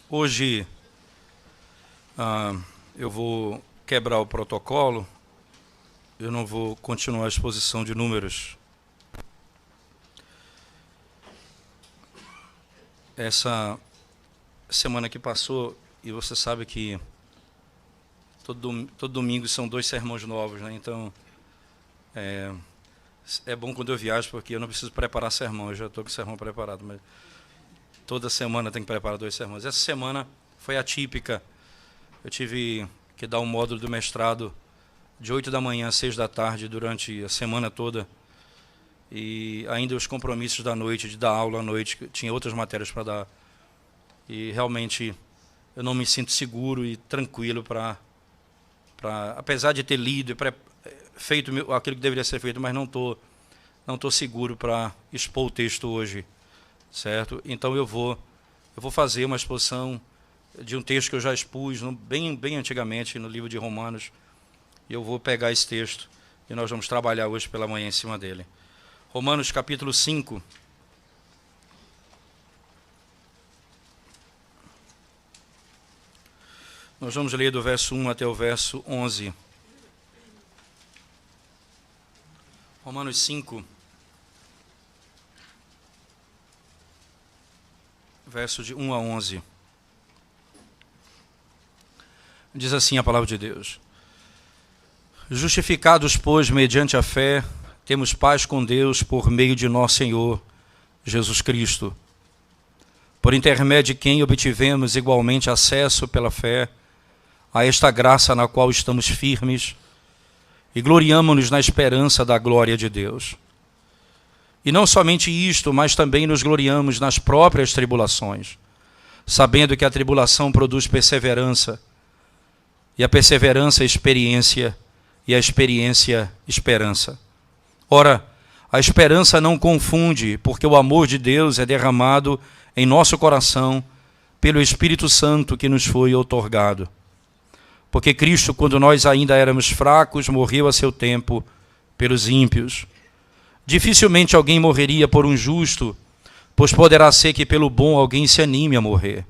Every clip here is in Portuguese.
Hoje eu vou quebrar o protocolo, eu não vou continuar a exposição de números. Essa semana que passou, e você sabe que todo domingo são 2 sermões novos, né? Então é bom quando eu viajo, porque eu não preciso preparar sermão, eu já estou com o sermão preparado, mas toda semana tem que preparar 2 sermões. Essa semana foi atípica. Eu tive que dar um módulo do mestrado de 8 da manhã a 6 da tarde durante a semana toda. E ainda os compromissos da noite, de dar aula à noite, tinha outras matérias para dar. E realmente eu não me sinto seguro e tranquilo apesar de ter lido e feito aquilo que deveria ser feito, mas não tô seguro para expor o texto hoje, certo? Então eu vou fazer uma exposição de um texto que eu já expus bem antigamente no livro de Romanos. E eu vou pegar esse texto e nós vamos trabalhar hoje pela manhã em cima dele. Romanos capítulo 5. Nós vamos ler do verso 1 até o verso 11. Romanos 5, verso de 1 a 11. Diz assim a palavra de Deus: Justificados, pois, mediante a fé, temos paz com Deus por meio de nosso Senhor Jesus Cristo, por intermédio de quem obtivemos igualmente acesso pela fé a esta graça na qual estamos firmes e gloriamo-nos na esperança da glória de Deus. E não somente isto, mas também nos gloriamos nas próprias tribulações, sabendo que a tribulação produz perseverança, e a perseverança experiência, e a experiência esperança. Ora, a esperança não confunde, porque o amor de Deus é derramado em nosso coração pelo Espírito Santo que nos foi outorgado. Porque Cristo, quando nós ainda éramos fracos, morreu a seu tempo pelos ímpios. Dificilmente alguém morreria por um justo, pois poderá ser que pelo bom alguém se anime a morrer.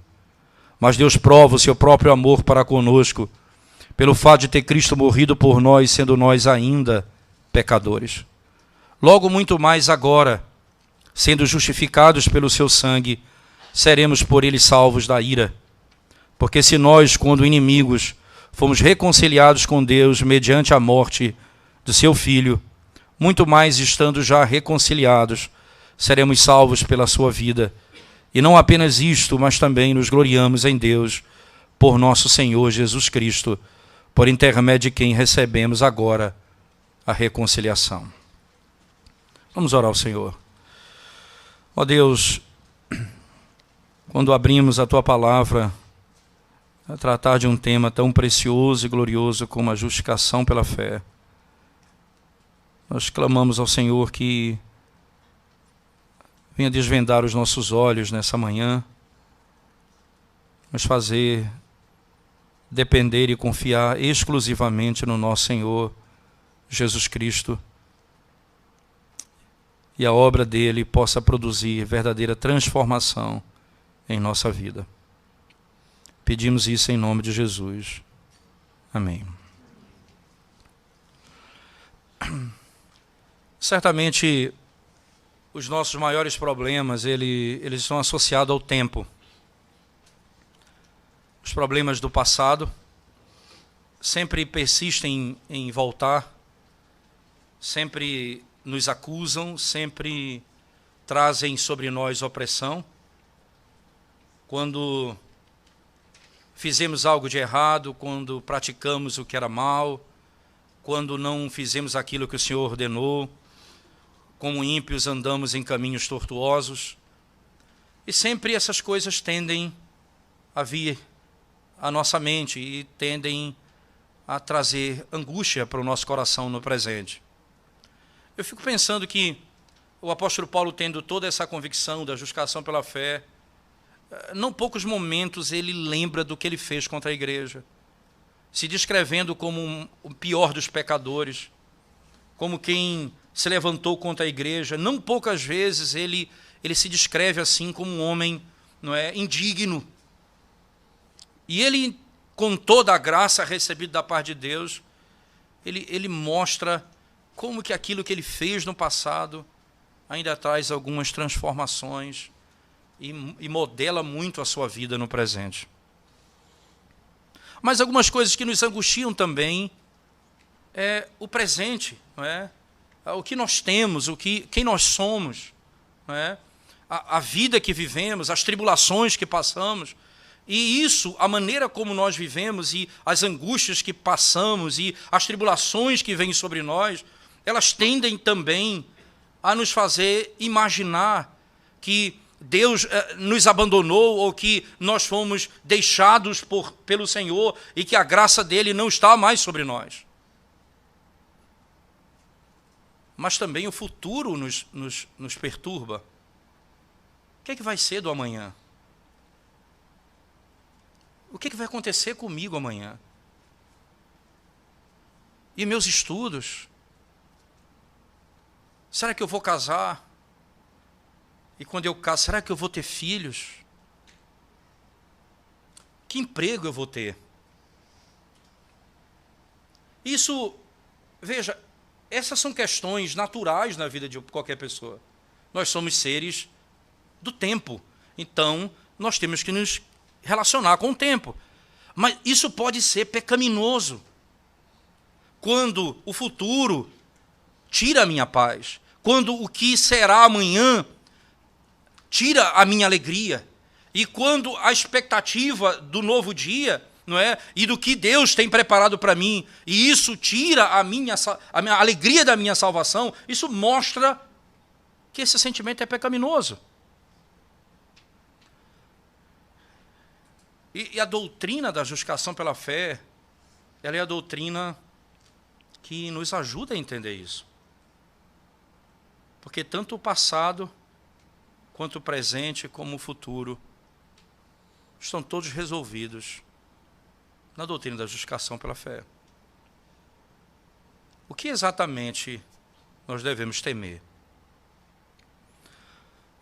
Mas Deus prova o seu próprio amor para conosco, pelo fato de ter Cristo morrido por nós, sendo nós ainda pecadores. Logo muito mais agora, sendo justificados pelo seu sangue, seremos por ele salvos da ira. Porque se nós, quando inimigos, fomos reconciliados com Deus mediante a morte do seu Filho, muito mais estando já reconciliados, seremos salvos pela sua vida. E não apenas isto, mas também nos gloriamos em Deus, por nosso Senhor Jesus Cristo, por intermédio de quem recebemos agora a reconciliação. Vamos orar ao Senhor. Ó Deus, quando abrimos a Tua palavra a tratar de um tema tão precioso e glorioso como a justificação pela fé, nós clamamos ao Senhor que venha desvendar os nossos olhos nessa manhã, nos fazer depender e confiar exclusivamente no nosso Senhor Jesus Cristo, e a obra dele possa produzir verdadeira transformação em nossa vida. Pedimos isso em nome de Jesus. Amém. Certamente, os nossos maiores problemas, eles estão associados ao tempo. Os problemas do passado sempre persistem em voltar, sempre nos acusam, sempre trazem sobre nós opressão. Quando fizemos algo de errado, quando praticamos o que era mal, quando não fizemos aquilo que o Senhor ordenou, como ímpios andamos em caminhos tortuosos. E sempre essas coisas tendem a vir à nossa mente e tendem a trazer angústia para o nosso coração no presente. Eu fico pensando que o apóstolo Paulo, tendo toda essa convicção da justificação pela fé, não poucos momentos ele lembra do que ele fez contra a igreja, se descrevendo como o pior dos pecadores, como quem se levantou contra a igreja. Não poucas vezes ele se descreve assim como um homem não é, indigno. E ele, com toda a graça recebida da parte de Deus, ele mostra como que aquilo que ele fez no passado ainda traz algumas transformações e modela muito a sua vida no presente. Mas algumas coisas que nos angustiam também é o presente, não é? O que nós temos, quem nós somos, não é? A vida que vivemos, as tribulações que passamos. E isso, a maneira como nós vivemos e as angústias que passamos e as tribulações que vêm sobre nós, elas tendem também a nos fazer imaginar que Deus nos abandonou ou que nós fomos deixados pelo Senhor e que a graça dele não está mais sobre nós. Mas também o futuro nos perturba. O que é que vai ser do amanhã? O que é que vai acontecer comigo amanhã? E meus estudos? Será que eu vou casar? E quando eu caso, será que eu vou ter filhos? Que emprego eu vou ter? Isso, veja, essas são questões naturais na vida de qualquer pessoa. Nós somos seres do tempo, então nós temos que nos relacionar com o tempo. Mas isso pode ser pecaminoso quando o futuro tira a minha paz, quando o que será amanhã tira a minha alegria, e quando a expectativa do novo dia, não é, e do que Deus tem preparado para mim, e isso tira a minha alegria da minha salvação, isso mostra que esse sentimento é pecaminoso. E a doutrina da justificação pela fé, ela é a doutrina que nos ajuda a entender isso. Porque tanto o passado, quanto o presente, como o futuro, estão todos resolvidos na doutrina da justificação pela fé. O que exatamente nós devemos temer?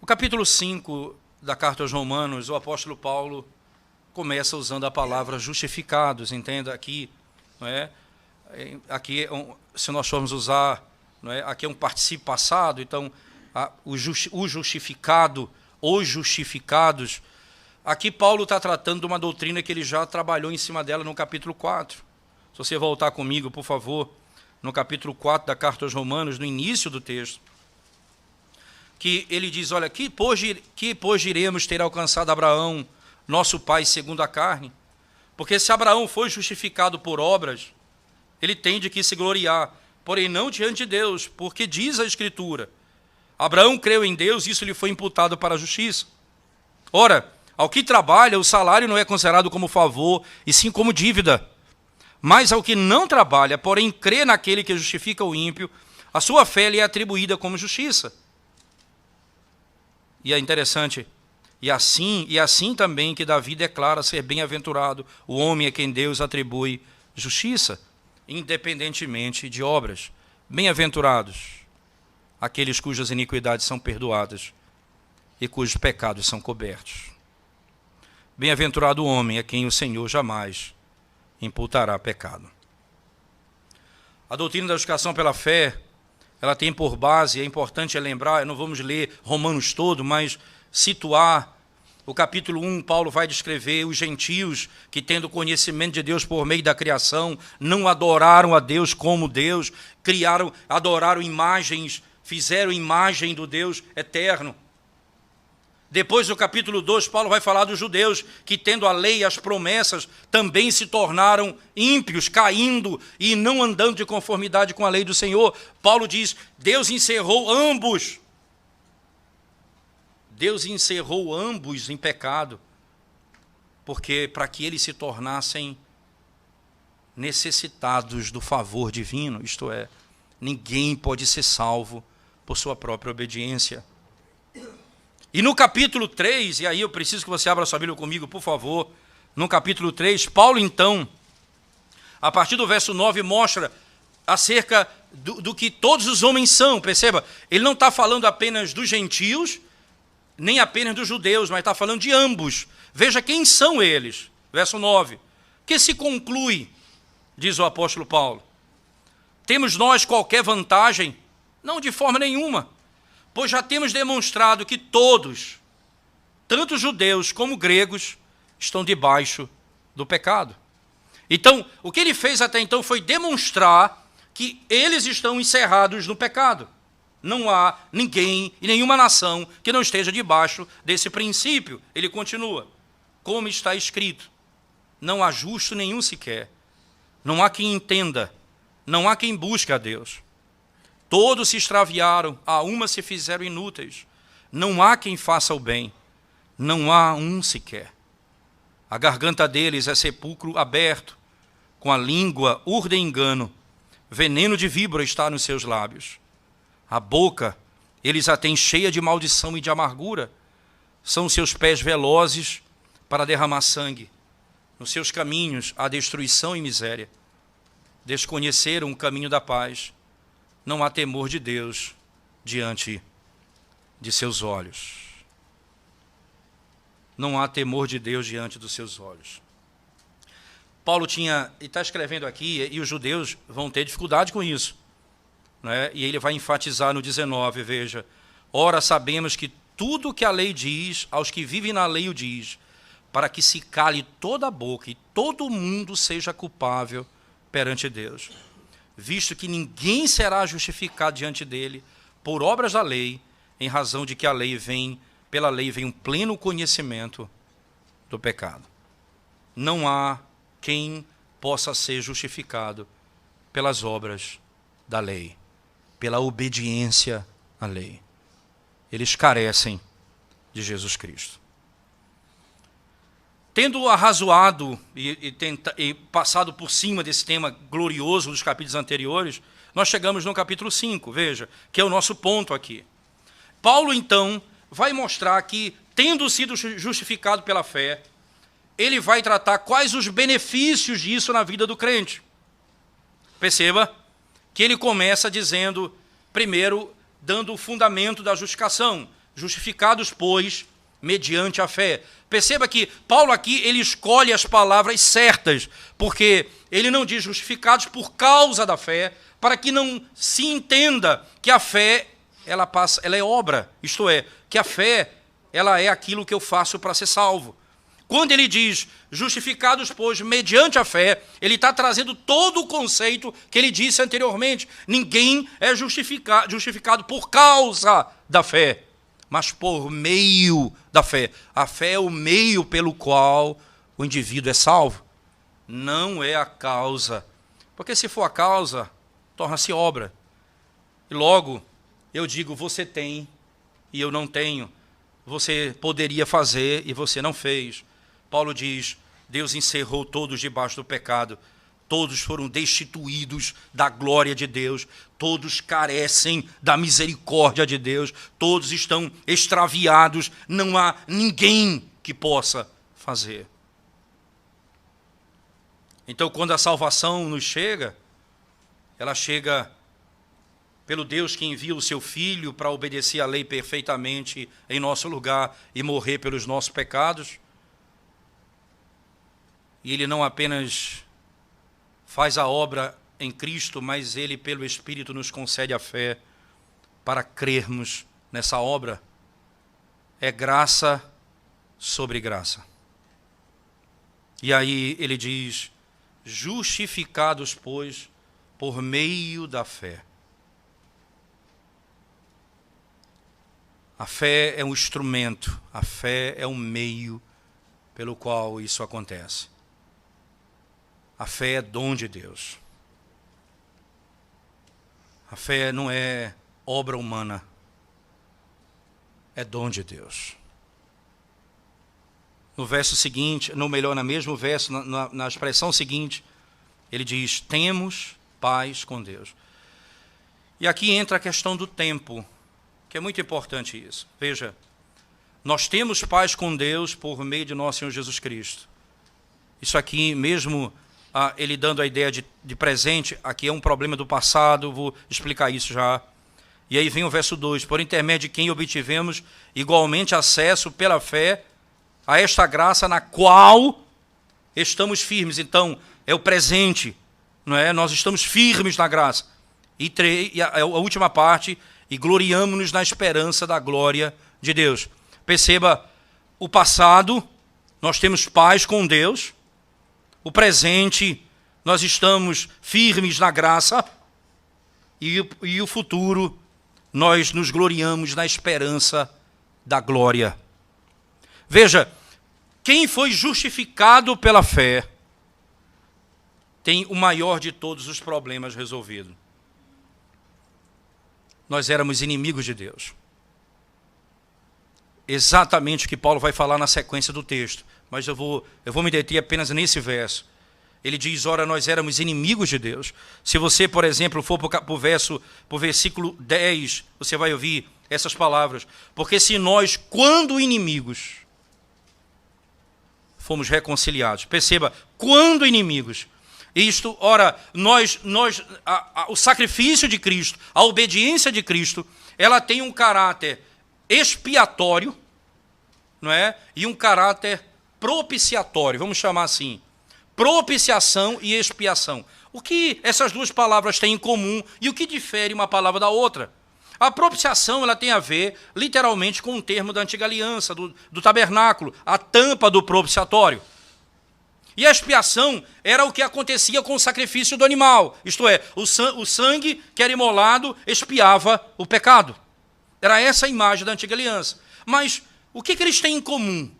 O capítulo 5 da carta aos Romanos, o apóstolo Paulo começa usando a palavra justificados, entenda aqui, não é? Aqui, se nós formos usar, não é? Aqui é um particípio passado, então o justificado, os justificados. Aqui Paulo está tratando de uma doutrina que ele já trabalhou em cima dela no capítulo 4. Se você voltar comigo, por favor, no capítulo 4 da carta aos Romanos, no início do texto, que ele diz, olha, que pois diremos ter alcançado Abraão, nosso pai segundo a carne? Porque se Abraão foi justificado por obras, ele tem de que se gloriar, porém não diante de Deus, porque diz a Escritura, Abraão creu em Deus, isso lhe foi imputado para a justiça. Ora, ao que trabalha, o salário não é considerado como favor, e sim como dívida. Mas ao que não trabalha, porém crê naquele que justifica o ímpio, a sua fé lhe é atribuída como justiça. E é interessante, e assim também que Davi declara ser bem-aventurado o homem a quem Deus atribui justiça, independentemente de obras. Bem-aventurados aqueles cujas iniquidades são perdoadas e cujos pecados são cobertos. Bem-aventurado o homem a quem o Senhor jamais imputará pecado. A doutrina da justificação pela fé, ela tem por base, é importante lembrar, não vamos ler Romanos todo, mas situar o capítulo 1, Paulo vai descrever os gentios que, tendo conhecimento de Deus por meio da criação, não adoraram a Deus como Deus, adoraram imagens, fizeram imagem do Deus eterno. Depois, no capítulo 2, Paulo vai falar dos judeus que, tendo a lei e as promessas, também se tornaram ímpios, caindo e não andando de conformidade com a lei do Senhor. Paulo diz, Deus encerrou ambos em pecado, porque para que eles se tornassem necessitados do favor divino, isto é, ninguém pode ser salvo por sua própria obediência. E no capítulo 3, e aí eu preciso que você abra sua Bíblia comigo, por favor, no capítulo 3, Paulo então, a partir do verso 9, mostra acerca do que todos os homens são, perceba, ele não está falando apenas dos gentios, nem apenas dos judeus, mas está falando de ambos. Veja quem são eles. Verso 9. Que se conclui, diz o apóstolo Paulo. Temos nós qualquer vantagem? Não, de forma nenhuma. Pois já temos demonstrado que todos, tanto judeus como gregos, estão debaixo do pecado. Então, o que ele fez até então foi demonstrar que eles estão encerrados no pecado. Não há ninguém e nenhuma nação que não esteja debaixo desse princípio. Ele continua, como está escrito, não há justo nenhum sequer, não há quem entenda, não há quem busque a Deus. Todos se extraviaram, a uma se fizeram inúteis. Não há quem faça o bem, não há um sequer. A garganta deles é sepulcro aberto, com a língua urdem engano, veneno de víbora está nos seus lábios. A boca eles a têm cheia de maldição e de amargura. São seus pés velozes para derramar sangue. Nos seus caminhos há destruição e miséria. Desconheceram o caminho da paz. Não há temor de Deus diante de seus olhos. Não há temor de Deus diante dos seus olhos. Paulo está escrevendo aqui, e os judeus vão ter dificuldade com isso, né? E ele vai enfatizar no 19, veja. Ora, sabemos que tudo que a lei diz, aos que vivem na lei o diz, para que se cale toda a boca e todo mundo seja culpável perante Deus. Visto que ninguém será justificado diante dele por obras da lei, em razão de que pela lei vem um pleno conhecimento do pecado. Não há quem possa ser justificado pelas obras da lei, pela obediência à lei. Eles carecem de Jesus Cristo. Tendo arrazoado e passado por cima desse tema glorioso dos capítulos anteriores, nós chegamos no capítulo 5, veja, que é o nosso ponto aqui. Paulo, então, vai mostrar que, tendo sido justificado pela fé, ele vai tratar quais os benefícios disso na vida do crente. Perceba que ele começa dizendo, primeiro, dando o fundamento da justificação. Justificados, pois, mediante a fé. Perceba que Paulo aqui, ele escolhe as palavras certas, porque ele não diz justificados por causa da fé, para que não se entenda que a fé, ela é obra, isto é, que a fé, ela é aquilo que eu faço para ser salvo. Quando ele diz justificados, pois, mediante a fé, ele está trazendo todo o conceito que ele disse anteriormente. Ninguém é justificado por causa da fé, mas por meio da fé. A fé é o meio pelo qual o indivíduo é salvo. Não é a causa. Porque se for a causa, torna-se obra. E logo, eu digo, você tem e eu não tenho. Você poderia fazer e você não fez. Paulo diz, Deus encerrou todos debaixo do pecado. Todos foram destituídos da glória de Deus. Todos carecem da misericórdia de Deus. Todos estão extraviados. Não há ninguém que possa fazer. Então, quando a salvação nos chega, ela chega pelo Deus que envia o seu Filho para obedecer a lei perfeitamente em nosso lugar e morrer pelos nossos pecados. E ele não apenas faz a obra em Cristo, mas ele, pelo Espírito, nos concede a fé para crermos nessa obra. É graça sobre graça. E aí ele diz, justificados, pois, por meio da fé. A fé é um instrumento, a fé é um meio pelo qual isso acontece. A fé é dom de Deus. A fé não é obra humana. É dom de Deus. No verso seguinte, no mesmo verso, na expressão seguinte, ele diz, temos paz com Deus. E aqui entra a questão do tempo, que é muito importante isso. Veja, nós temos paz com Deus por meio de nosso Senhor Jesus Cristo. Isso aqui mesmo... ele dando a ideia de presente, aqui é um problema do passado, vou explicar isso já. E aí vem o verso 2: por intermédio de quem obtivemos igualmente acesso pela fé a esta graça na qual estamos firmes. Então, é o presente, não é? Nós estamos firmes na graça. E a última parte, e gloriamo-nos na esperança da glória de Deus. Perceba, o passado, nós temos paz com Deus. O presente, nós estamos firmes na graça. E o futuro, nós nos gloriamos na esperança da glória. Veja, quem foi justificado pela fé tem o maior de todos os problemas resolvido. Nós éramos inimigos de Deus. Exatamente o que Paulo vai falar na sequência do texto. Mas eu vou me deter apenas nesse verso. Ele diz, ora, nós éramos inimigos de Deus. Se você, por exemplo, for para o versículo 10, você vai ouvir essas palavras. Porque se nós, quando inimigos, fomos reconciliados. Perceba, quando inimigos. Isto, ora, o sacrifício de Cristo, a obediência de Cristo, ela tem um caráter expiatório, não é? E um caráter propiciatório, vamos chamar assim. Propiciação e expiação. O que essas duas palavras têm em comum e o que difere uma palavra da outra? A propiciação ela tem a ver, literalmente, com o termo da antiga aliança, do tabernáculo, a tampa do propiciatório. E a expiação era o que acontecia com o sacrifício do animal. Isto é, o sangue que era imolado expiava o pecado. Era essa a imagem da antiga aliança. Mas o que eles têm em comum?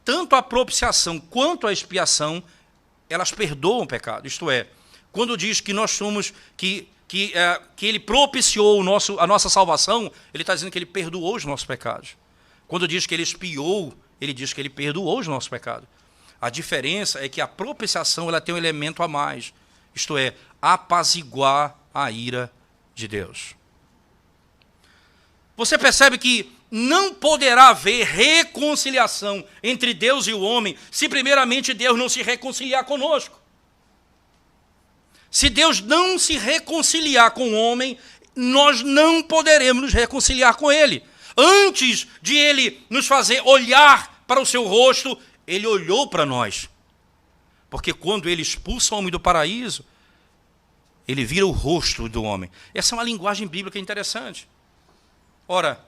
Tanto a propiciação quanto a expiação, elas perdoam o pecado. Isto é, quando diz que nós somos, que ele propiciou a nossa salvação, ele está dizendo que ele perdoou os nossos pecados. Quando diz que ele expiou, ele diz que ele perdoou os nossos pecados. A diferença é que a propiciação ela tem um elemento a mais, isto é, apaziguar a ira de Deus. Você percebe que não poderá haver reconciliação entre Deus e o homem se primeiramente Deus não se reconciliar conosco. Se Deus não se reconciliar com o homem, nós não poderemos nos reconciliar com ele. Antes de ele nos fazer olhar para o seu rosto, ele olhou para nós. Porque quando ele expulsa o homem do paraíso, ele vira o rosto do homem. Essa é uma linguagem bíblica interessante. Ora,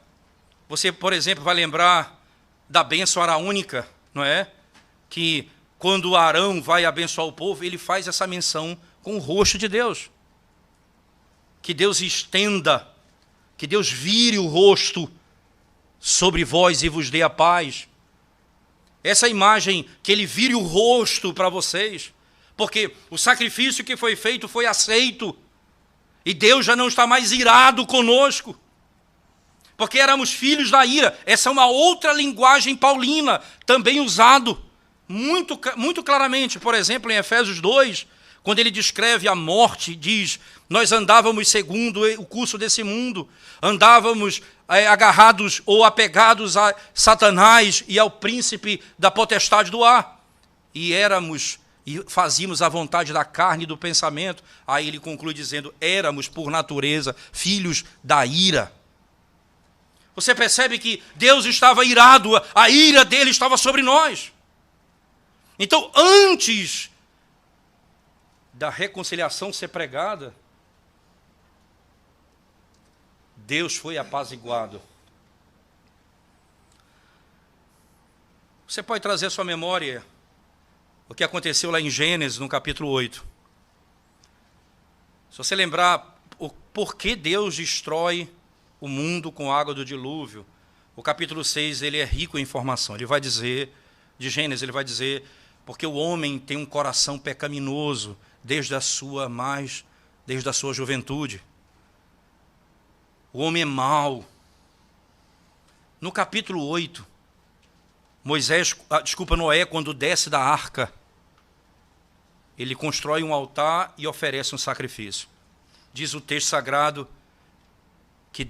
você, por exemplo, vai lembrar da bênção araônica, não é? Que quando Arão vai abençoar o povo, ele faz essa menção com o rosto de Deus. Que Deus estenda, que Deus vire o rosto sobre vós e vos dê a paz. Essa imagem que ele vire o rosto para vocês, porque o sacrifício que foi feito foi aceito, e Deus já não está mais irado conosco, porque éramos filhos da ira. Essa é uma outra linguagem paulina, também usado muito claramente. Por exemplo, em Efésios 2, quando ele descreve a morte, diz, nós andávamos segundo o curso desse mundo, andávamos agarrados ou apegados a Satanás e ao príncipe da potestade do ar, e fazíamos a vontade da carne e do pensamento. Aí ele conclui dizendo, éramos por natureza filhos da ira. Você percebe que Deus estava irado, a ira dele estava sobre nós. Então, antes da reconciliação ser pregada, Deus foi apaziguado. Você pode trazer à sua memória o que aconteceu lá em Gênesis, no capítulo 8. Se você lembrar o porquê Deus destrói o mundo com a água do dilúvio, o capítulo 6 ele é rico em informação. Ele vai dizer, de Gênesis, ele vai dizer, porque o homem tem um coração pecaminoso desde a sua juventude. O homem é mau. No capítulo 8, Noé, quando desce da arca, ele constrói um altar e oferece um sacrifício. Diz o texto sagrado que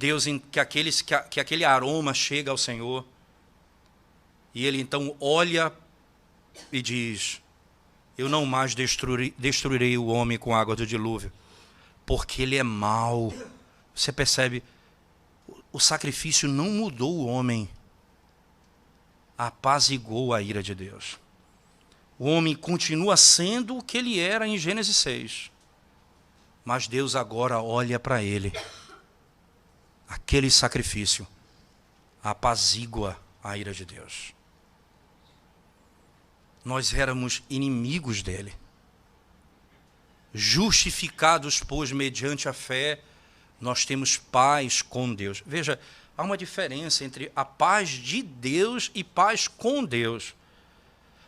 aquele aroma chega ao Senhor, e ele então olha e diz, eu não mais destruirei o homem com a água do dilúvio, porque ele é mau. Você percebe o sacrifício não mudou o homem, apaziguou a ira de Deus. O homem continua sendo o que ele era em Gênesis 6. Mas Deus agora olha para ele. Aquele sacrifício apazigua a ira de Deus. Nós éramos inimigos dele. Justificados, pois, mediante a fé, nós temos paz com Deus. Veja, há uma diferença entre a paz de Deus e paz com Deus.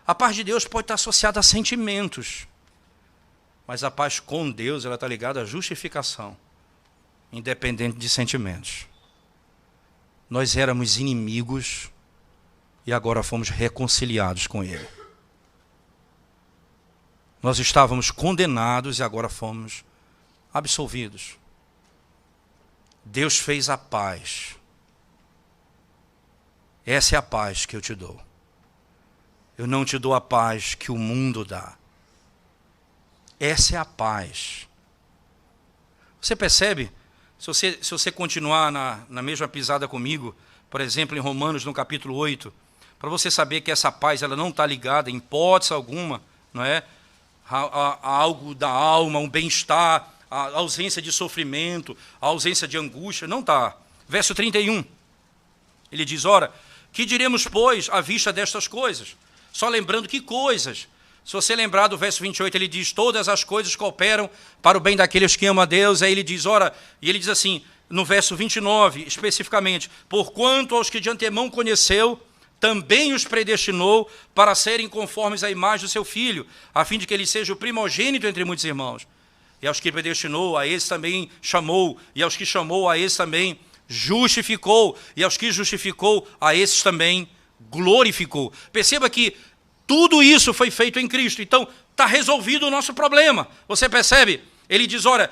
A paz de Deus pode estar associada a sentimentos, mas a paz com Deus ela está ligada à justificação, independente de sentimentos. Nós éramos inimigos e agora fomos reconciliados com Ele. Nós estávamos condenados e agora fomos absolvidos. Deus fez a paz. Essa é a paz que eu te dou. Eu não te dou a paz que o mundo dá. Essa é a paz. Você percebe? Se você continuar na mesma pisada comigo, por exemplo, em Romanos, no capítulo 8, para você saber que essa paz ela não está ligada, em hipótese alguma, não é? A algo da alma, um bem-estar, a ausência de sofrimento, a ausência de angústia, não está. Verso 31, ele diz, ora, que diremos, pois, à vista destas coisas? Só lembrando que coisas. Se você lembrar do verso 28, ele diz, todas as coisas cooperam para o bem daqueles que amam a Deus. Aí ele diz, ora, e ele diz assim, no verso 29, especificamente, porquanto aos que de antemão conheceu, também os predestinou para serem conformes à imagem do seu Filho, a fim de que ele seja o primogênito entre muitos irmãos. E aos que predestinou, a esses também chamou, e aos que chamou, a esses também justificou, e aos que justificou, a esses também glorificou. Perceba que tudo isso foi feito em Cristo. Então, está resolvido o nosso problema. Você percebe? Ele diz, olha,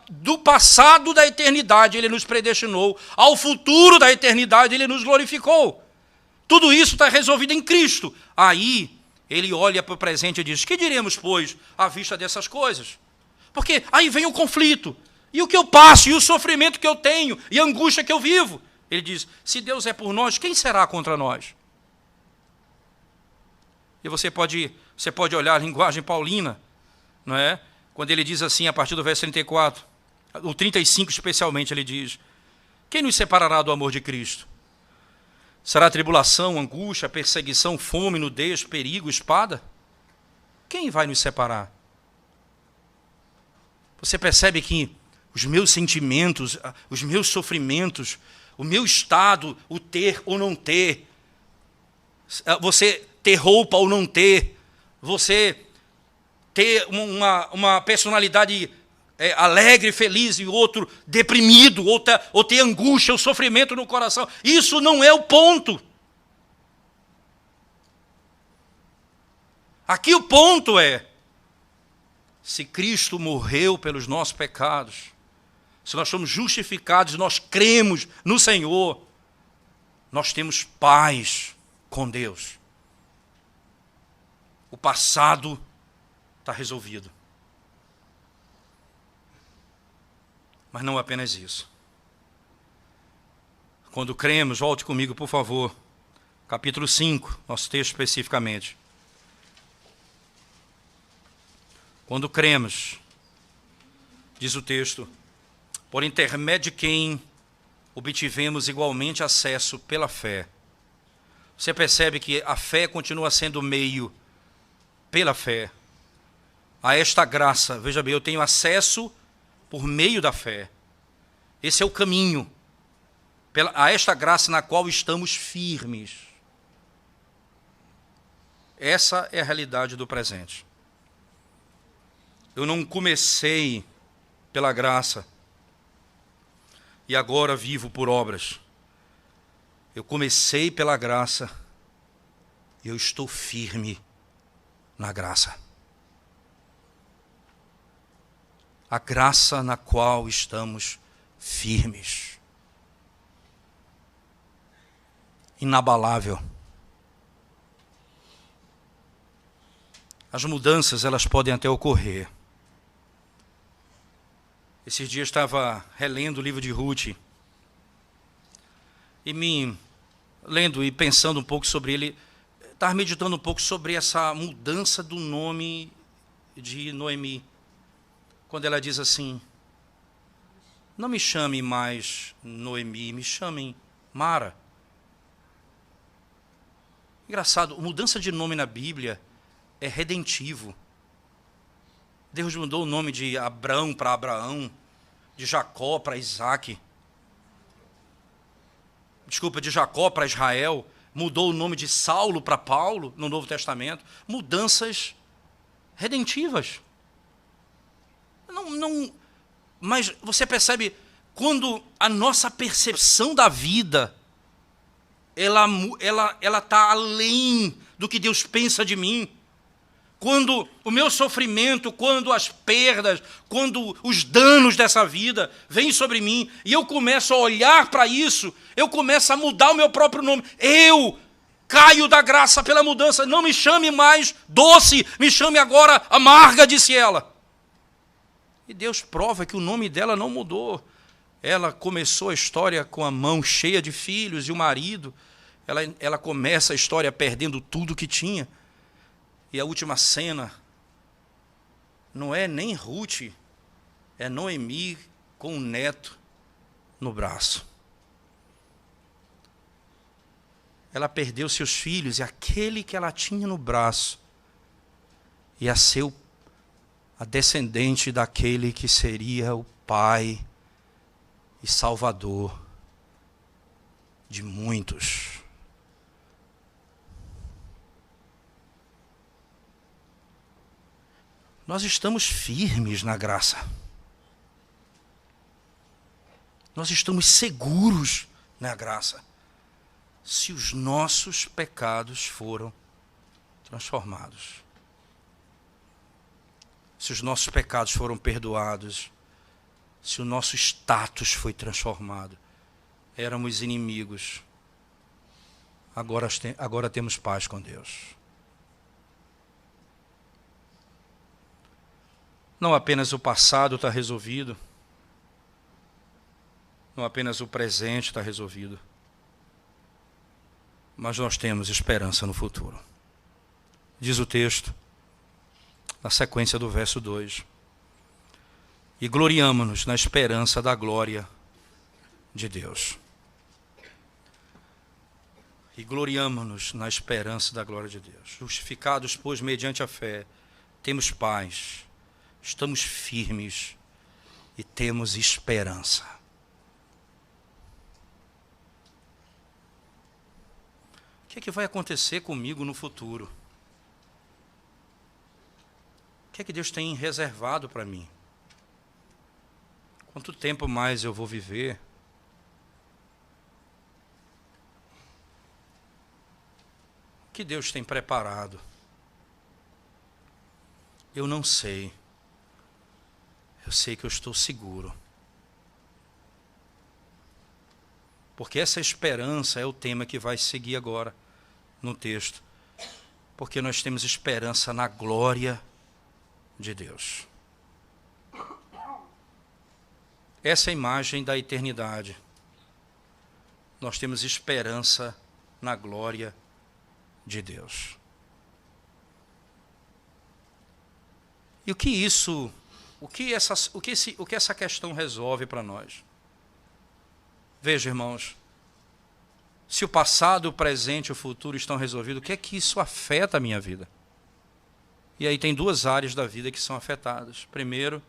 do passado da eternidade ele nos predestinou, ao futuro da eternidade ele nos glorificou. Tudo isso está resolvido em Cristo. Aí, ele olha para o presente e diz, que diremos, pois, à vista dessas coisas? Porque aí vem o conflito. E o que eu passo, e o sofrimento que eu tenho, e a angústia que eu vivo. Ele diz, se Deus é por nós, quem será contra nós? E você pode olhar a linguagem paulina, não é? Quando ele diz assim, a partir do verso 34, o 35 especialmente, ele diz, quem nos separará do amor de Cristo? Será tribulação, angústia, perseguição, fome, nudez, perigo, espada? Quem vai nos separar? Você percebe que os meus sentimentos, os meus sofrimentos, o meu estado, o ter ou não ter, você ter roupa ou não ter, você ter uma personalidade alegre, feliz e outro deprimido, ou ter angústia, ou sofrimento no coração. Isso não é o ponto. Aqui o ponto é, se Cristo morreu pelos nossos pecados, se nós somos justificados, nós cremos no Senhor, nós temos paz com Deus. O passado está resolvido. Mas não apenas isso. Quando cremos, volte comigo, por favor. Capítulo 5, nosso texto especificamente. Quando cremos, diz o texto, por intermédio de quem obtivemos igualmente acesso pela fé. Você percebe que a fé continua sendo o meio pela fé a esta graça. Veja bem, eu tenho acesso por meio da fé. Esse é o caminho a esta graça na qual estamos firmes. Essa é a realidade do presente. Eu não comecei pela graça e agora vivo por obras. Eu comecei pela graça e eu estou firme na graça. A graça na qual estamos firmes. Inabalável. As mudanças, elas podem até ocorrer. Esses dias estava relendo o livro de Ruth. e me lendo e pensando um pouco sobre ele, estava meditando um pouco sobre essa mudança do nome de Noemi. Quando ela diz assim: não me chame mais Noemi, me chamem Mara. Engraçado, mudança de nome na Bíblia é redentivo. Deus mudou o nome de Abrão para Abraão, de Jacó para Isaac. Desculpa, de Jacó para Israel. Mudou o nome de Saulo para Paulo no Novo Testamento. Mudanças redentivas. Mas você percebe, quando a nossa percepção da vida ela está além do que Deus pensa de mim. Quando o meu sofrimento, quando as perdas, quando os danos dessa vida vêm sobre mim, e eu começo a olhar para isso, eu começo a mudar o meu próprio nome. Eu caio da graça pela mudança. Não me chame mais doce, me chame agora amarga, disse ela. E Deus prova que o nome dela não mudou. Ela começou a história com a mão cheia de filhos e o marido. Ela começa a história perdendo tudo que tinha. E a última cena não é nem Ruth, é Noemi com o neto no braço. Ela perdeu seus filhos e aquele que ela tinha no braço ia ser a descendente daquele que seria o pai e salvador de muitos. Nós estamos firmes na graça. Nós estamos seguros na graça. Se os nossos pecados foram transformados. Se os nossos pecados foram perdoados. Se o nosso status foi transformado. Éramos inimigos. Agora temos paz com Deus. Não apenas o passado está resolvido, não apenas o presente está resolvido, mas nós temos esperança no futuro. Diz o texto, na sequência do verso 2, e gloriamo-nos na esperança da glória de Deus. E gloriamo-nos na esperança da glória de Deus. Justificados, pois, mediante a fé, temos paz. Estamos firmes e temos esperança. O que é que vai acontecer comigo no futuro? O que é que Deus tem reservado para mim? Quanto tempo mais eu vou viver? O que Deus tem preparado? Eu não sei. Eu sei que eu estou seguro. Porque essa esperança é o tema que vai seguir agora no texto. Porque nós temos esperança na glória de Deus. Essa é a imagem da eternidade. Nós temos esperança na glória de Deus. E o que essa questão resolve para nós? Veja, irmãos, se o passado, o presente e o futuro estão resolvidos, o que é que isso afeta a minha vida? E aí tem duas áreas da vida que são afetadas. Primeiro,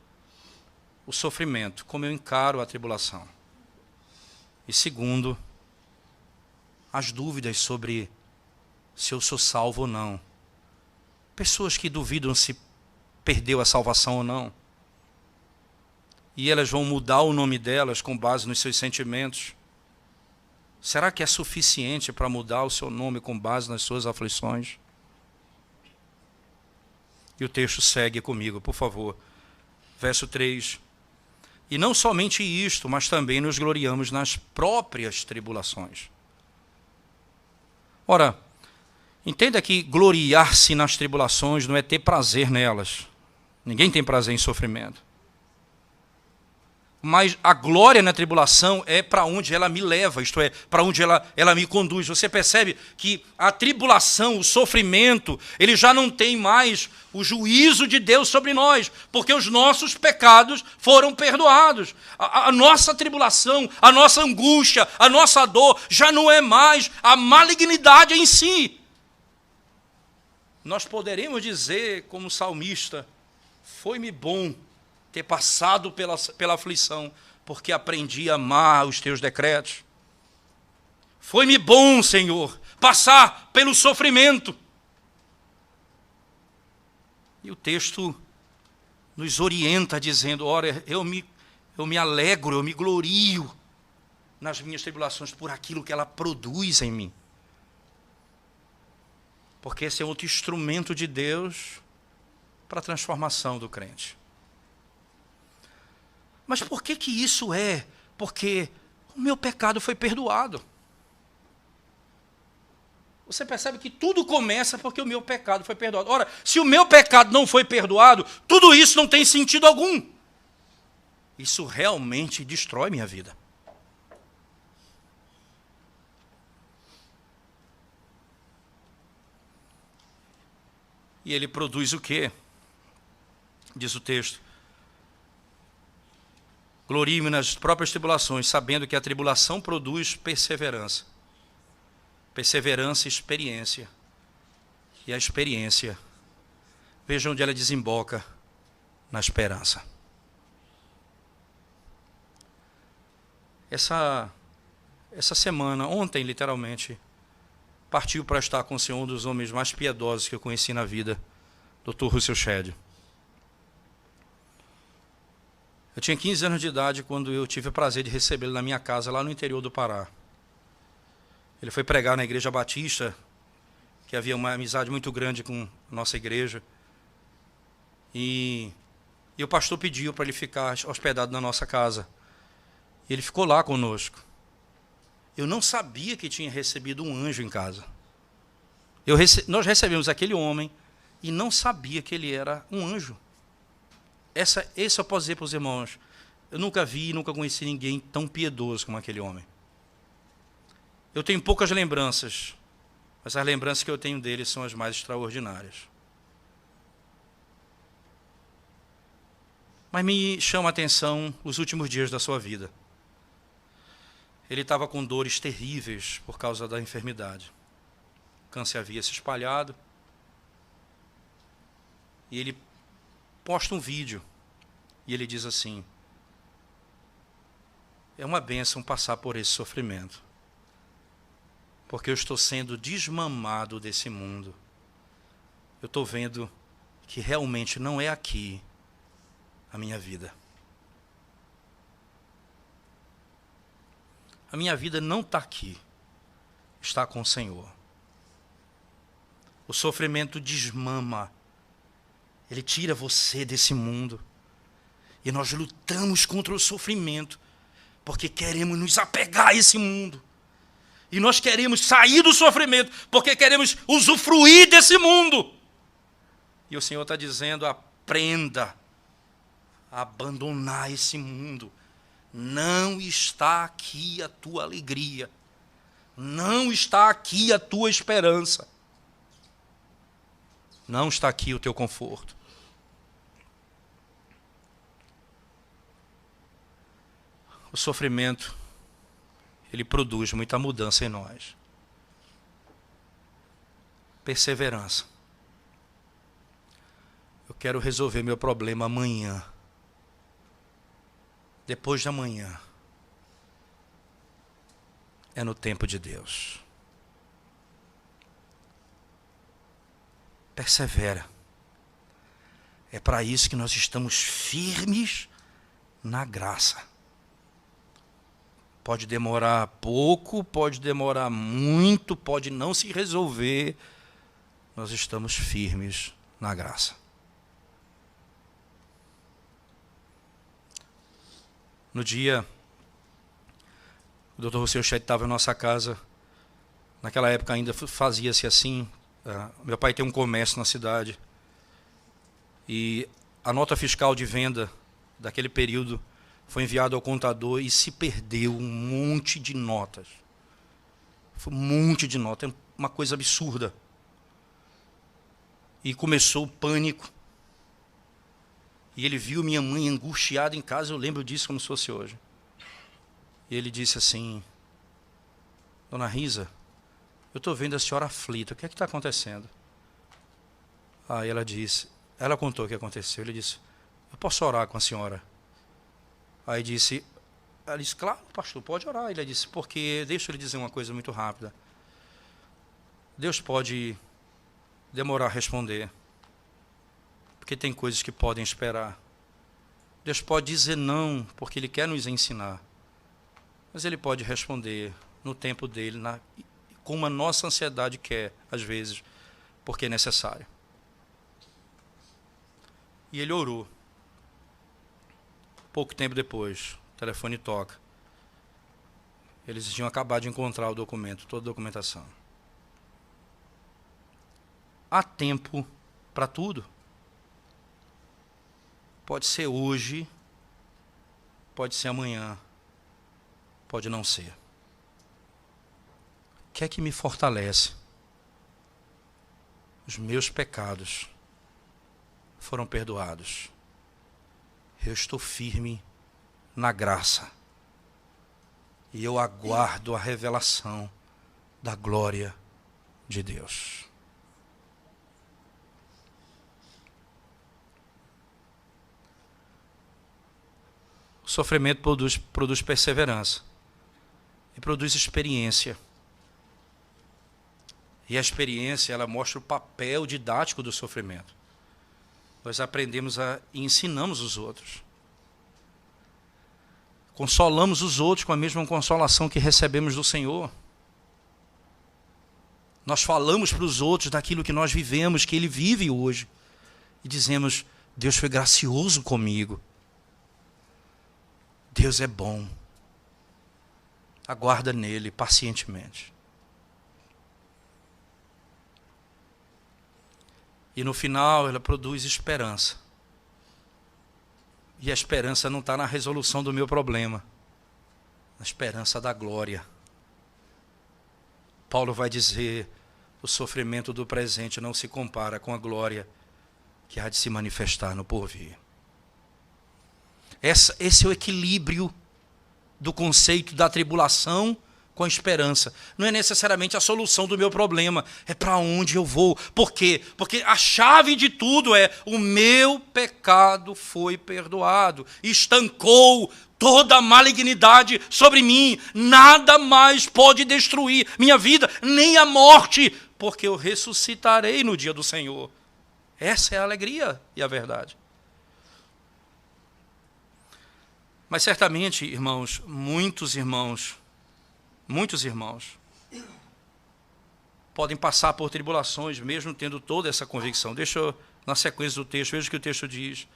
o sofrimento, como eu encaro a tribulação. E segundo, as dúvidas sobre se eu sou salvo ou não. Pessoas que duvidam se perdeu a salvação ou não. E elas vão mudar o nome delas com base nos seus sentimentos. Será que é suficiente para mudar o seu nome com base nas suas aflições? E o texto segue comigo, por favor. Verso 3. E não somente isto, mas também nos gloriamos nas próprias tribulações. Ora, entenda que gloriar-se nas tribulações não é ter prazer nelas. Ninguém tem prazer em sofrimento. mas a glória na tribulação é para onde ela me leva, isto é, para onde ela me conduz. Você percebe que a tribulação, o sofrimento, ele já não tem mais o juízo de Deus sobre nós, porque os nossos pecados foram perdoados. A nossa tribulação, a nossa angústia, a nossa dor já não é mais a malignidade em si. Nós poderemos dizer, como salmista, foi-me bom ter passado pela aflição, porque aprendi a amar os teus decretos. Foi-me bom, Senhor, passar pelo sofrimento. E o texto nos orienta dizendo, ora, eu me alegro, eu me glorio nas minhas tribulações por aquilo que ela produz em mim. Porque esse é outro instrumento de Deus para a transformação do crente. Mas por que isso é? Porque o meu pecado foi perdoado. Você percebe que tudo começa porque o meu pecado foi perdoado. Ora, se o meu pecado não foi perdoado, tudo isso não tem sentido algum. Isso realmente destrói minha vida. E ele produz o quê? Diz o texto. Glorie-me nas próprias tribulações, sabendo que a tribulação produz perseverança. Perseverança e experiência. E a experiência, veja onde ela desemboca, na esperança. Essa semana, ontem literalmente, partiu para estar com o Senhor um dos homens mais piedosos que eu conheci na vida, Dr. Russell Shedd. Eu tinha 15 anos de idade quando eu tive o prazer de recebê-lo na minha casa, lá no interior do Pará. Ele foi pregar na igreja batista, que havia uma amizade muito grande com a nossa igreja. E o pastor pediu para ele ficar hospedado na nossa casa. E ele ficou lá conosco. Eu não sabia que tinha recebido um anjo em casa. Nós recebemos aquele homem e não sabia que ele era um anjo. Esse eu posso dizer para os irmãos, eu nunca vi, nunca conheci ninguém tão piedoso como aquele homem. Eu tenho poucas lembranças, mas as lembranças que eu tenho dele são as mais extraordinárias. Mas me chama a atenção os últimos dias da sua vida. Ele estava com dores terríveis por causa da enfermidade. O câncer havia se espalhado. E ele posta um vídeo e ele diz assim, é uma bênção passar por esse sofrimento, porque eu estou sendo desmamado desse mundo. Eu estou vendo que realmente não é aqui a minha vida. A minha vida não está aqui, está com o Senhor. O sofrimento desmama. Ele tira você desse mundo. E nós lutamos contra o sofrimento, porque queremos nos apegar a esse mundo. E nós queremos sair do sofrimento, porque queremos usufruir desse mundo. E o Senhor está dizendo, aprenda a abandonar esse mundo. Não está aqui a tua alegria. Não está aqui a tua esperança. Não está aqui o teu conforto. O sofrimento, ele produz muita mudança em nós. Perseverança. Eu quero resolver meu problema amanhã. Depois de amanhã. É no tempo de Deus. Persevera. É para isso que nós estamos firmes na graça. Pode demorar pouco, pode demorar muito, pode não se resolver. Nós estamos firmes na graça. No dia, o Dr. Russell Shedd estava em nossa casa. Naquela época ainda fazia-se assim. Meu pai tem um comércio na cidade. E a nota fiscal de venda daquele período foi enviado ao contador e se perdeu um monte de notas. Foi um monte de notas, uma coisa absurda. E começou o pânico. E ele viu minha mãe angustiada em casa, eu lembro disso como se fosse hoje. E ele disse assim: Dona Risa, eu estou vendo a senhora aflita, o que é que está acontecendo? Aí ela contou o que aconteceu. Ele disse: eu posso orar com a senhora? Aí ela disse: claro, pastor, pode orar. Ele disse: porque, deixa eu lhe dizer uma coisa muito rápida. Deus pode demorar a responder, porque tem coisas que podem esperar. Deus pode dizer não, porque Ele quer nos ensinar. Mas Ele pode responder no tempo dele, como a nossa ansiedade quer, às vezes, porque é necessário. E ele orou. Pouco tempo depois, o telefone toca. Eles tinham acabado de encontrar o documento, toda a documentação. Há tempo para tudo. Pode ser hoje, pode ser amanhã, pode não ser. O que é que me fortalece? Os meus pecados foram perdoados. Eu estou firme na graça. E eu aguardo a revelação da glória de Deus. O sofrimento produz perseverança. E produz experiência. E a experiência, ela mostra o papel didático do sofrimento. Nós aprendemos e ensinamos os outros. Consolamos os outros com a mesma consolação que recebemos do Senhor. Nós falamos para os outros daquilo que nós vivemos, que Ele vive hoje. E dizemos: Deus foi gracioso comigo. Deus é bom. Aguarda nele pacientemente. E no final ela produz esperança. E a esperança não está na resolução do meu problema. Na esperança da glória. Paulo vai dizer: o sofrimento do presente não se compara com a glória que há de se manifestar no porvir. Esse é o equilíbrio do conceito da tribulação com a esperança. Não é necessariamente a solução do meu problema, é para onde eu vou. Por quê? Porque a chave de tudo é: o meu pecado foi perdoado, estancou toda a malignidade sobre mim, nada mais pode destruir minha vida, nem a morte, porque eu ressuscitarei no dia do Senhor. Essa é a alegria e a verdade. Mas certamente, irmãos, muitos irmãos podem passar por tribulações, mesmo tendo toda essa convicção. Deixa eu, na sequência do texto, veja o que o texto diz.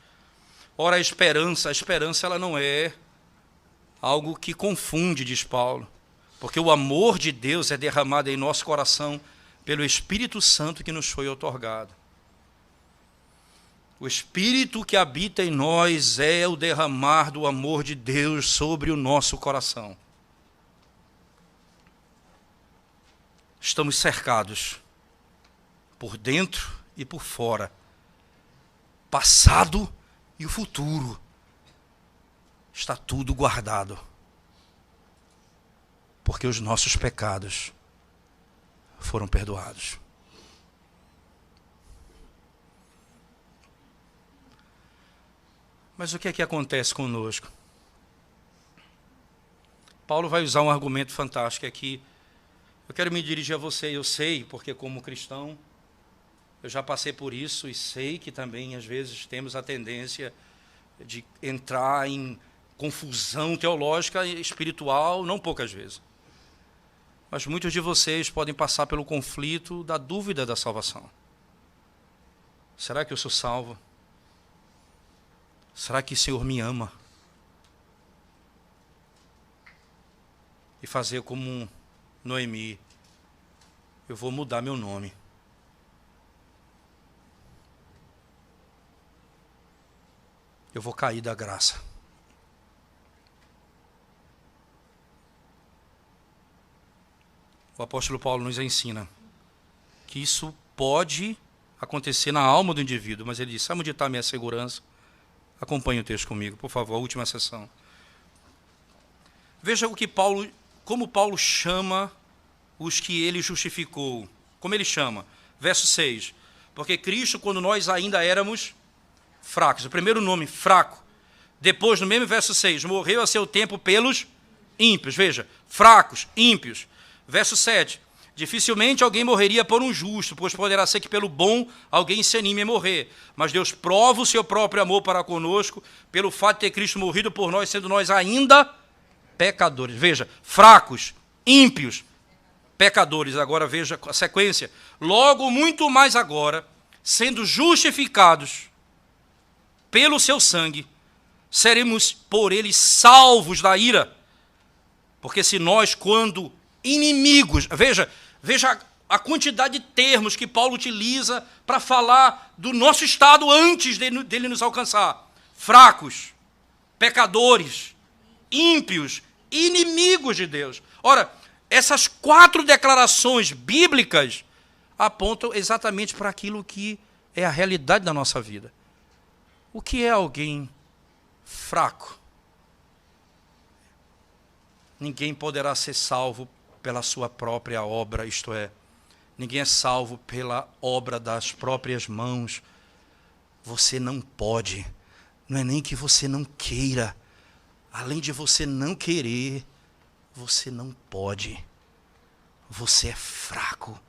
Ora, a esperança ela não é algo que confunde, diz Paulo, porque o amor de Deus é derramado em nosso coração pelo Espírito Santo que nos foi outorgado. O Espírito que habita em nós é o derramar do amor de Deus sobre o nosso coração. Estamos cercados, por dentro e por fora, passado e o futuro. Está tudo guardado, porque os nossos pecados foram perdoados. Mas o que é que acontece conosco? Paulo vai usar um argumento fantástico aqui. Eu quero me dirigir a você, eu sei, porque como cristão, eu já passei por isso e sei que também, às vezes, temos a tendência de entrar em confusão teológica e espiritual, não poucas vezes. Mas muitos de vocês podem passar pelo conflito da dúvida da salvação. Será que eu sou salvo? Será que o Senhor me ama? E fazer como Noemi: eu vou mudar meu nome. Eu vou cair da graça. o apóstolo Paulo nos ensina que isso pode acontecer na alma do indivíduo, mas ele diz: sabe onde está a minha segurança? Acompanhe o texto comigo, por favor, a última sessão. Veja como Paulo chama os que ele justificou. Como ele chama? Verso 6. Porque Cristo, quando nós ainda éramos fracos, o primeiro nome, fraco. Depois, no mesmo verso 6, morreu a seu tempo pelos ímpios. Veja, fracos, ímpios. Verso 7. Dificilmente alguém morreria por um justo, pois poderá ser que pelo bom alguém se anime a morrer. Mas Deus prova o seu próprio amor para conosco, pelo fato de ter Cristo morrido por nós, sendo nós ainda pecadores. Veja, fracos, ímpios, pecadores. Agora veja a sequência. Logo, muito mais agora, sendo justificados pelo seu sangue, seremos por ele salvos da ira. Porque se nós, quando inimigos, veja a quantidade de termos que Paulo utiliza para falar do nosso estado antes dele nos alcançar. Fracos, pecadores, ímpios, inimigos de Deus. Ora, essas 4 declarações bíblicas apontam exatamente para aquilo que é a realidade da nossa vida. O que é alguém fraco? Ninguém poderá ser salvo pela sua própria obra, isto é, ninguém é salvo pela obra das próprias mãos. Você não pode, não é nem que você não queira, além de você não querer, você não pode, você é fraco,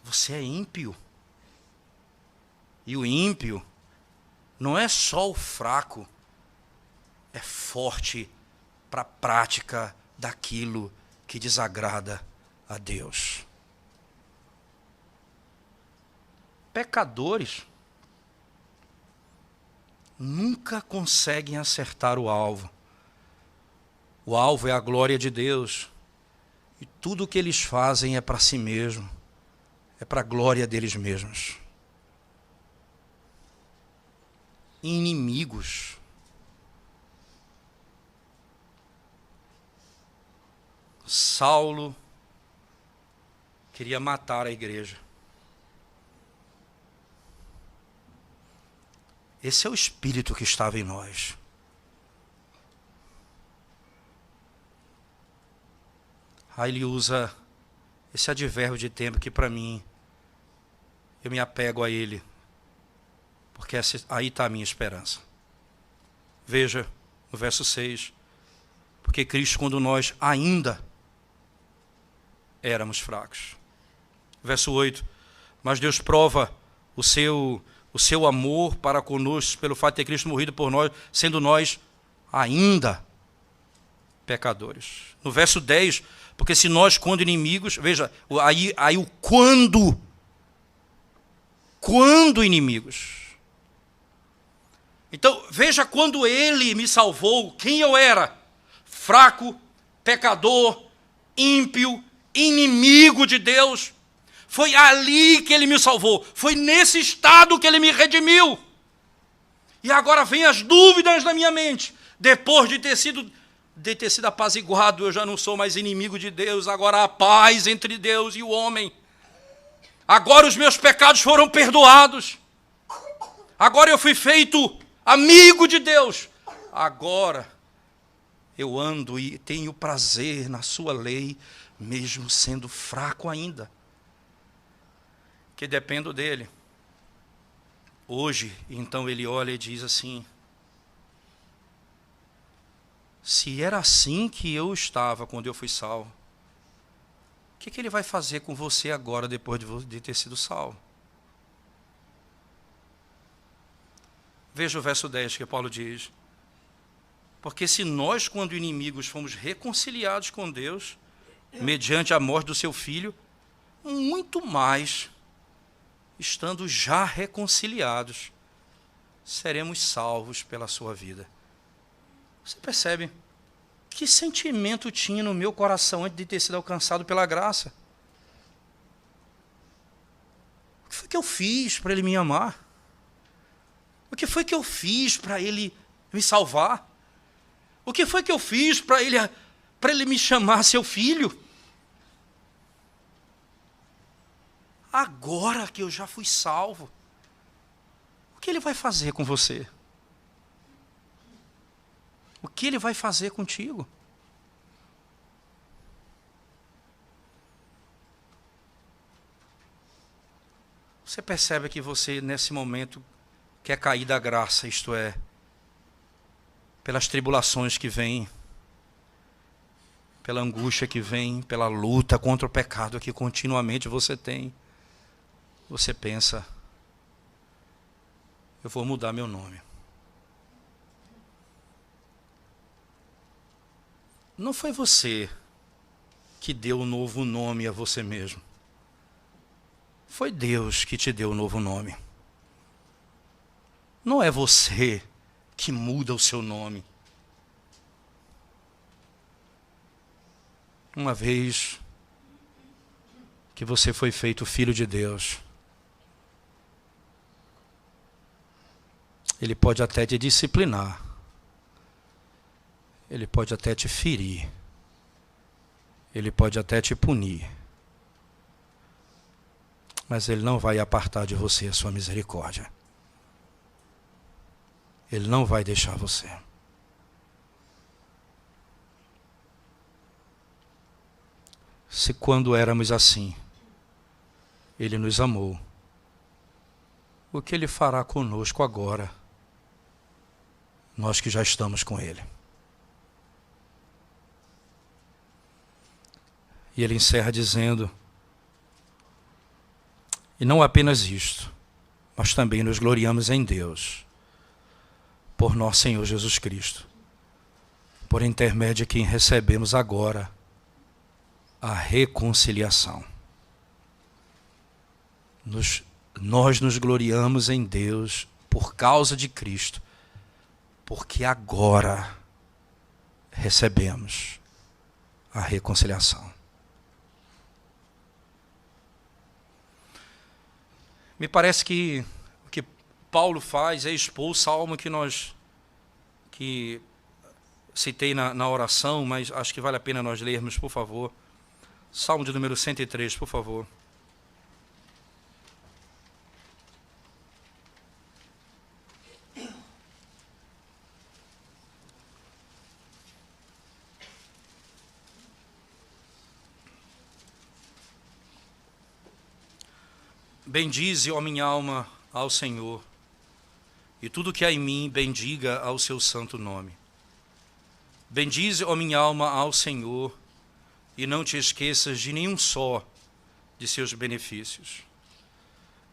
você é ímpio. E o ímpio não é só o fraco, é forte para a prática daquilo que desagrada a Deus. Pecadores nunca conseguem acertar o alvo. O alvo é a glória de Deus. E tudo o que eles fazem é para si mesmo. É para a glória deles mesmos. Inimigos. Saulo queria matar a igreja. Esse é o espírito que estava em nós. Aí ele usa esse advérbio de tempo que para mim, eu me apego a ele, porque aí está a minha esperança. Veja no verso 6, porque Cristo, quando nós ainda éramos fracos. Verso 8, mas Deus prova o seu amor para conosco pelo fato de ter Cristo morrido por nós, sendo nós ainda pecadores. No verso 10, porque se nós, quando inimigos, veja, aí o quando inimigos. Então, veja quando ele me salvou, quem eu era: fraco, pecador, ímpio, inimigo de Deus. Foi ali que ele me salvou, foi nesse estado que ele me redimiu. E agora vem as dúvidas na minha mente. Depois de ter sido apaziguado, eu já não sou mais inimigo de Deus, agora há paz entre Deus e o homem. Agora os meus pecados foram perdoados. Agora eu fui feito amigo de Deus. Agora eu ando e tenho prazer na sua lei, mesmo sendo fraco ainda, que dependo dele. Hoje, então, ele olha e diz assim: se era assim que eu estava quando eu fui salvo, o que ele vai fazer com você agora, depois de ter sido salvo? Veja o verso 10 que Paulo diz: porque se nós, quando inimigos, fomos reconciliados com Deus, mediante a morte do seu Filho, muito mais, estando já reconciliados, seremos salvos pela sua vida. Você percebe que sentimento tinha no meu coração antes de ter sido alcançado pela graça? O que foi que eu fiz para ele me amar? O que foi que eu fiz para ele me salvar? O que foi que eu fiz para ele para ele me chamar seu filho. Agora que eu já fui salvo, o que ele vai fazer com você? O que ele vai fazer contigo? Você percebe que você, nesse momento, quer cair da graça, isto é, pelas tribulações que vêm, pela angústia que vem, pela luta contra o pecado que continuamente você tem. Você pensa, eu vou mudar meu nome. Não foi você que deu um novo nome a você mesmo. Foi Deus que te deu um novo nome. Não é você que muda o seu nome. Uma vez que você foi feito filho de Deus, Ele pode até te disciplinar. Ele pode até te ferir. Ele pode até te punir. Mas Ele não vai apartar de você a sua misericórdia. Ele não vai deixar você. Se quando éramos assim, Ele nos amou, o que Ele fará conosco agora, nós que já estamos com Ele? E ele encerra dizendo, e não apenas isto, mas também nos gloriamos em Deus, por nosso Senhor Jesus Cristo, por intermédio de quem recebemos agora a reconciliação. Nós nos gloriamos em Deus por causa de Cristo, porque agora recebemos a reconciliação. Me parece que o que Paulo faz é expor o salmo que citei na oração, mas acho que vale a pena nós lermos, por favor. Salmo de número 103, por favor. Bendize, ó minha alma, ao Senhor, e tudo que há em mim bendiga ao seu santo nome. Bendize, ó minha alma, ao Senhor, e não te esqueças de nenhum só de seus benefícios.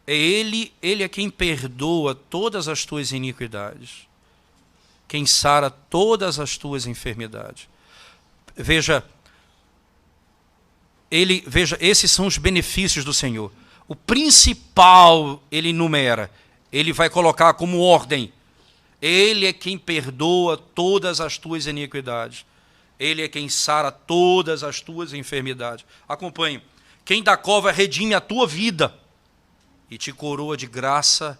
Ele é quem perdoa todas as tuas iniquidades, quem sara todas as tuas enfermidades. Veja, esses são os benefícios do Senhor. O principal ele enumera, ele vai colocar como ordem. Ele é quem perdoa todas as tuas iniquidades. Ele é quem sara todas as tuas enfermidades. Acompanhe. Quem da cova redime a tua vida e te coroa de graça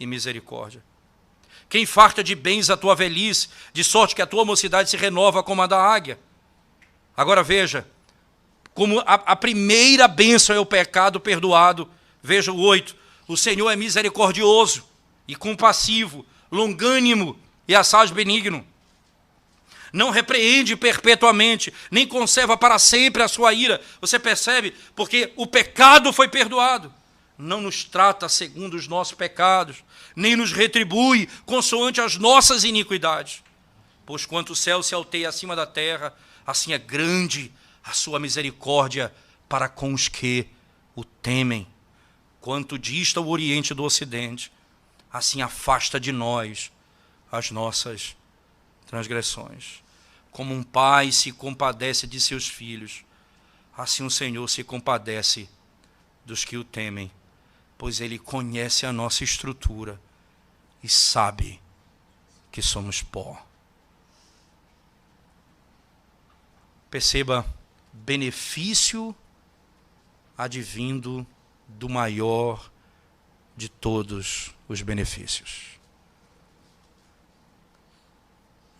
e misericórdia. Quem farta de bens a tua velhice, de sorte que a tua mocidade se renova como a da águia. Agora veja, como a primeira bênção é o pecado perdoado. Veja o 8. O Senhor é misericordioso e compassivo, longânimo e assaz benigno. Não repreende perpetuamente, nem conserva para sempre a sua ira. Você percebe? Porque o pecado foi perdoado. Não nos trata segundo os nossos pecados, nem nos retribui consoante as nossas iniquidades. Pois quanto o céu se alteia acima da terra, assim é grande a sua misericórdia para com os que o temem. Quanto dista o oriente do ocidente, assim afasta de nós as nossas transgressões. Como um pai se compadece de seus filhos, assim o Senhor se compadece dos que o temem, pois Ele conhece a nossa estrutura e sabe que somos pó. Perceba, benefício advindo do maior de todos os benefícios.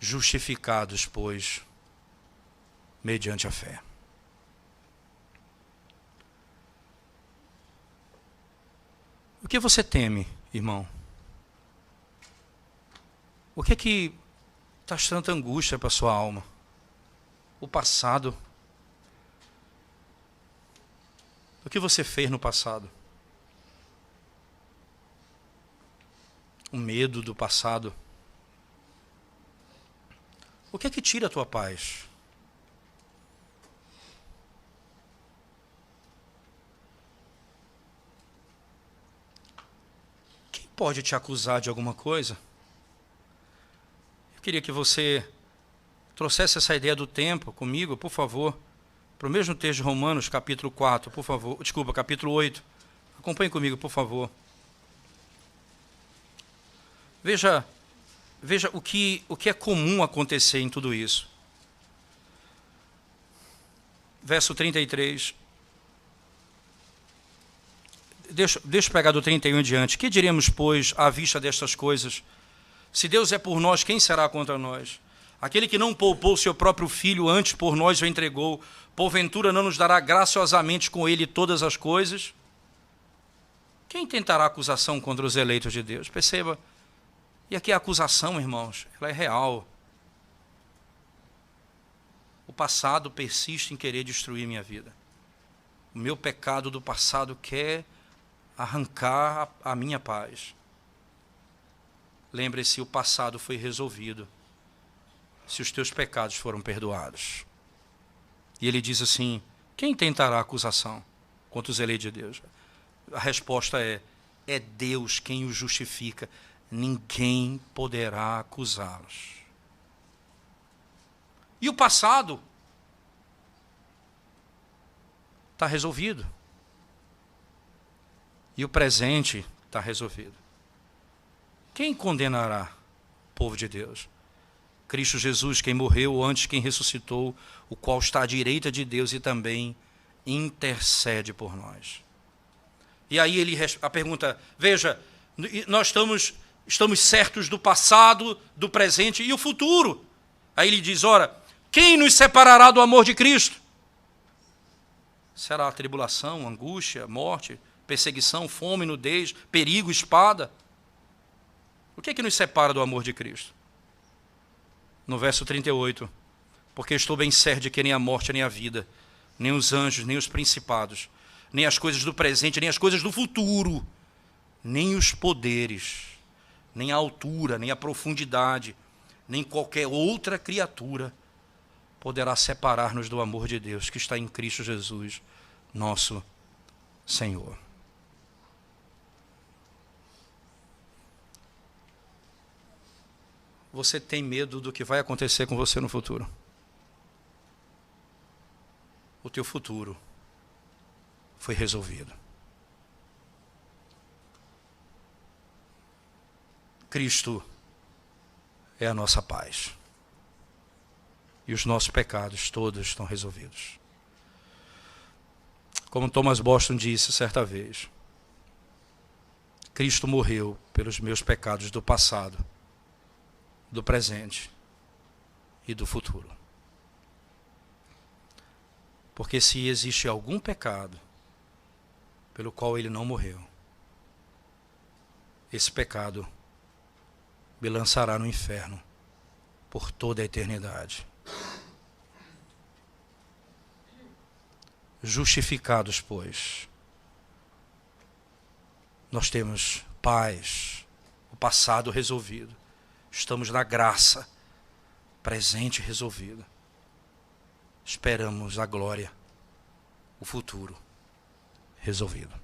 Justificados, pois, mediante a fé. O que você teme, irmão? O que é que traz tanta angústia para a sua alma? O passado. O que você fez no passado? O medo do passado. O que é que tira a tua paz? Quem pode te acusar de alguma coisa? Eu queria que você trouxesse essa ideia do tempo comigo, por favor, para o mesmo texto de Romanos, capítulo 4, por favor. Desculpa, capítulo 8. Acompanhe comigo, por favor. Veja o que é comum acontecer em tudo isso. Verso 33. Deixa eu pegar do 31 em diante. Que diremos, pois, à vista destas coisas? Se Deus é por nós, quem será contra nós? Aquele que não poupou seu próprio filho, antes por nós o entregou, porventura não nos dará graciosamente com ele todas as coisas? Quem tentará acusação contra os eleitos de Deus? Perceba. E aqui a acusação, irmãos, ela é real. O passado persiste em querer destruir minha vida. O meu pecado do passado quer arrancar a minha paz. Lembre-se, o passado foi resolvido. Se os teus pecados foram perdoados. E ele diz assim, quem tentará acusação contra os eleitos de Deus? A resposta é Deus quem os justifica. Ninguém poderá acusá-los. E o passado está resolvido. E o presente está resolvido. Quem condenará o povo de Deus? Cristo Jesus, quem morreu, ou antes quem ressuscitou, o qual está à direita de Deus e também intercede por nós. E aí a pergunta, veja, nós estamos certos do passado, do presente e o futuro. Aí ele diz, ora, quem nos separará do amor de Cristo? Será a tribulação, angústia, morte, perseguição, fome, nudez, perigo, espada? O que é que nos separa do amor de Cristo? No verso 38, porque estou bem certo de que nem a morte, nem a vida, nem os anjos, nem os principados, nem as coisas do presente, nem as coisas do futuro, nem os poderes, nem a altura, nem a profundidade, nem qualquer outra criatura poderá separar-nos do amor de Deus que está em Cristo Jesus, nosso Senhor. Você tem medo do que vai acontecer com você no futuro? O teu futuro foi resolvido. Cristo é a nossa paz. E os nossos pecados todos estão resolvidos. Como Thomas Boston disse certa vez, Cristo morreu pelos meus pecados do passado, do presente e do futuro. Porque se existe algum pecado pelo qual ele não morreu, esse pecado me lançará no inferno por toda a eternidade. Justificados, pois, nós temos paz, o passado resolvido. Estamos na graça, presente resolvido. Esperamos a glória, o futuro resolvido.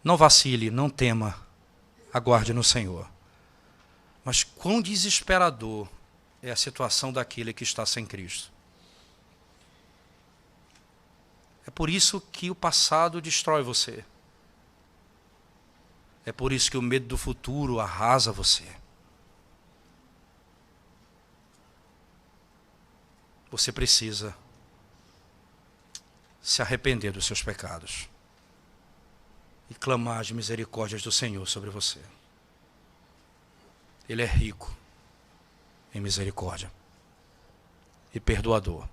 Não vacile, não tema, aguarde no Senhor. Mas quão desesperador é a situação daquele que está sem Cristo. É por isso que o passado destrói você. É por isso que o medo do futuro arrasa você. Você precisa se arrepender dos seus pecados e clamar as misericórdias do Senhor sobre você. Ele é rico em misericórdia. e perdoador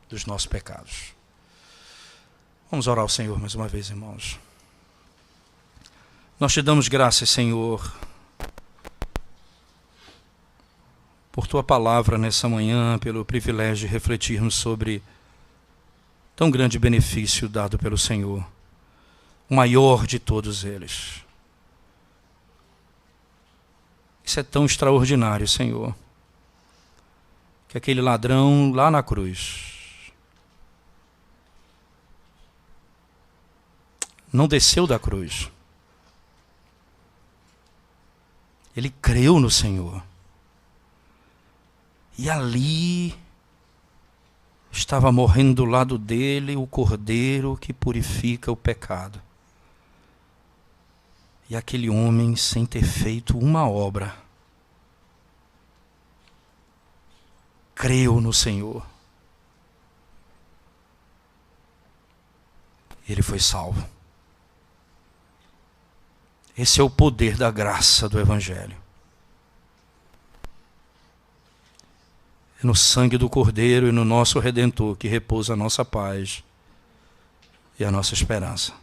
dos nossos pecados. Vamos orar ao Senhor mais uma vez, irmãos. Nós te damos graças, Senhor, por tua palavra nessa manhã, pelo privilégio de refletirmos sobre tão grande benefício dado pelo Senhor, o maior de todos eles. Isso é tão extraordinário, Senhor, que aquele ladrão lá na cruz não desceu da cruz. Ele creu no Senhor. E ali estava morrendo do lado dele o Cordeiro que purifica o pecado. E aquele homem, sem ter feito uma obra, creu no Senhor. Ele foi salvo. Esse é o poder da graça do Evangelho. É no sangue do Cordeiro e no nosso Redentor que repousa a nossa paz e a nossa esperança.